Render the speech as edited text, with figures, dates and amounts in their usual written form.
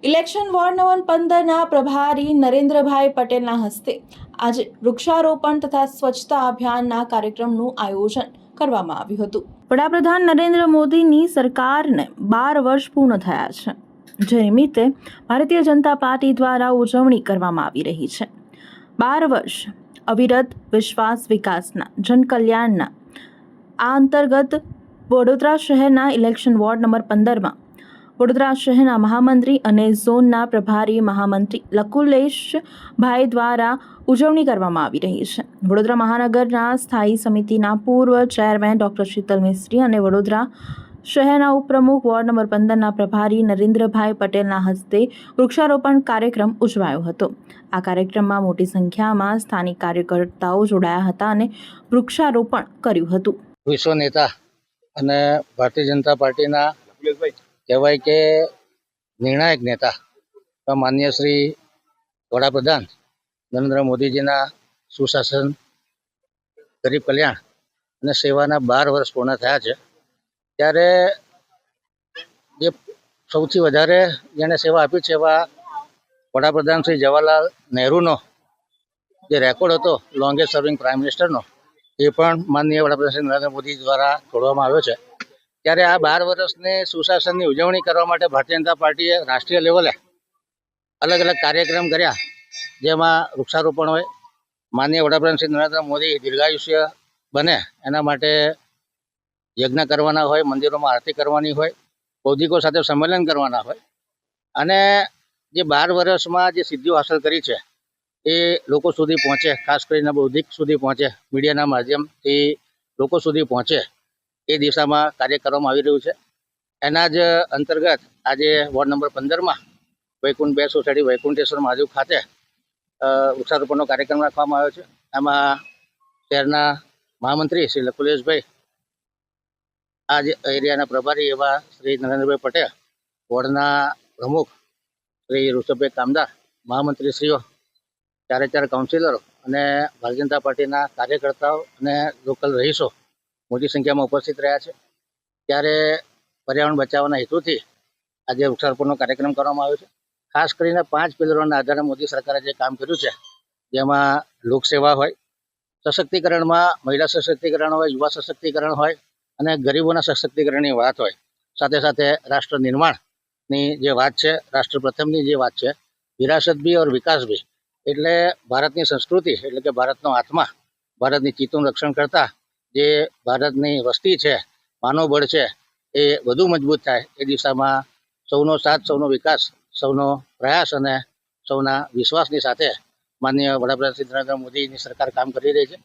Election ward number 15ના પ્રભારી નરેન્દ્રભાઈ પટેલના હસ્તે આજે વૃક્ષારોપણ તથા સ્વચ્છતા અભિયાનના કાર્યક્રમનું આયોજન કરવામાં આવ્યું હતું। વડાપ્રધાન નરેન્દ્ર મોદીની સરકારને 12 વર્ષ પૂર્ણ થયા છે, જે નિમિત્તે ભારતીય જનતા પાર્ટી દ્વારા ઉજવણી કરવામાં આવી રહી છે। 12 વર્ષ અવિરત વિશ્વાસ વિકાસના જનકલ્યાણના આ અંતર્ગત વડોદરા શહેરના ઇલેક્શન વોર્ડ નંબર 15માં વડોદરા શહેરના મહામંત્રી અને ઝોનના પ્રભારી મહામંત્રી લકુલેશભાઈ દ્વારા ઉજવણી કરવામાં આવી રહી છે। વડોદરા મહાનગરના સ્થાયી સમિતિના પૂર્વ ચેરમેન ડોક્ટર શીતલ મિસ્ત્રી અને વડોદરા શહેરના ઉપપ્રમુખ વોર્ડ નંબર 15ના પ્રભારી નરેન્દ્રભાઈ પટેલના હસ્તે વૃક્ષારોપણ કાર્યક્રમ ઉજવાયો હતો। આ કાર્યક્રમમાં મોટી સંખ્યામાં સ્થાનિક કાર્યકર્તાઓ જોડાયા હતા અને વૃક્ષારોપણ કર્યું હતું। વિશ્વ નેતા અને ભારતીય જનતા પાર્ટીના કહેવાય કે નિર્ણાયક નેતા માનનીય શ્રી વડાપ્રધાન નરેન્દ્ર મોદીજીના સુશાસન, ગરીબ કલ્યાણ અને સેવાના 12 વર્ષ પૂર્ણ થયા છે। ત્યારે જે સૌથી વધારે જેણે સેવા આપી છે એવા વડાપ્રધાન શ્રી જવાહરલાલ નહેરુનો જે રેકોર્ડ હતો લોંગેસ્ટ સર્વિંગ પ્રાઇમ મિનિસ્ટરનો, એ પણ માનનીય વડાપ્રધાન શ્રી નરેન્દ્ર મોદી દ્વારા તોડવામાં આવ્યો છે। ત્યારે આ 12 વર્ષની સુશાસનની ઉજવણી કરવા માટે ભારતીય જનતા પાર્ટીએ રાષ્ટ્રીય લેવલે અલગ અલગ કાર્યક્રમ કર્યા, જેમાં વૃક્ષારોપણ હોય, માનનીય વડાપ્રધાન શ્રી નરેન્દ્ર મોદી દીર્ઘાયુષ્ય બને એના માટે યજ્ઞ કરવાના હોય, મંદિરોમાં આરતી કરવાની હોય, બૌદ્ધિકો સાથે સંમેલન કરવાના હોય, અને જે 12 વર્ષમાં જે સિદ્ધિઓ હાંસલ કરી છે એ લોકો સુધી પહોંચે, ખાસ કરીને બૌદ્ધિક સુધી પહોંચે, મીડિયાના માધ્યમથી લોકો સુધી પહોંચે એ દિશામાં કાર્ય કરવામાં આવી રહ્યું છે। એના જ અંતર્ગત આજે વોર્ડ નંબર 15માં વૈકુંઠ 2 સોસાયટી વૈકુંઠેશ્વર મહાદેવ ખાતે વૃક્ષારોપણનો કાર્યક્રમ રાખવામાં આવ્યો છે। એમાં શહેરના મહામંત્રી શ્રી લકુલેશભાઈ, આ જ એરિયાના પ્રભારી એવા શ્રી નરેન્દ્રભાઈ પટેલ, વોર્ડના પ્રમુખ શ્રી ઋષભભાઈ કામદાર, મહામંત્રીશ્રીઓ, 4 કાઉન્સિલરો અને ભારતીય જનતા પાર્ટીના કાર્યકર્તાઓ અને લોકલ રહીશો મોટી સંખ્યામાં ઉપસ્થિત રહ્યા છે। ત્યારે પર્યાવરણ બચાવવાના હેતુથી આજે વૃક્ષારોપણનો કાર્યક્રમ કરવામાં આવ્યો છે। ખાસ કરીને 5 પિલરોના આધારે મોદી સરકારે જે કામ કર્યું છે, જેમાં લોકસેવા હોય, સશક્તિકરણમાં મહિલા સશક્તિકરણ હોય, યુવા સશક્તિકરણ હોય અને ગરીબોના સશક્તિકરણની વાત હોય, સાથે સાથે રાષ્ટ્ર નિર્માણની જે વાત છે, રાષ્ટ્ર પ્રથમની જે વાત છે, વિરાસત ભી ઓર વિકાસ ભી, એટલે ભારતની સંસ્કૃતિ એટલે કે ભારતનો આત્મા, ભારતની ચિત્તનું રક્ષણ કરતા જે ભારતની વસ્તી છે, માનવબળ છે, એ વધુ મજબૂત થાય એ દિશામાં સૌનો સાથ, સૌનો વિકાસ, સૌનો પ્રયાસ અને સૌના વિશ્વાસની સાથે માનનીય વડાપ્રધાન શ્રી નરેન્દ્ર મોદીની સરકાર કામ કરી રહી છે।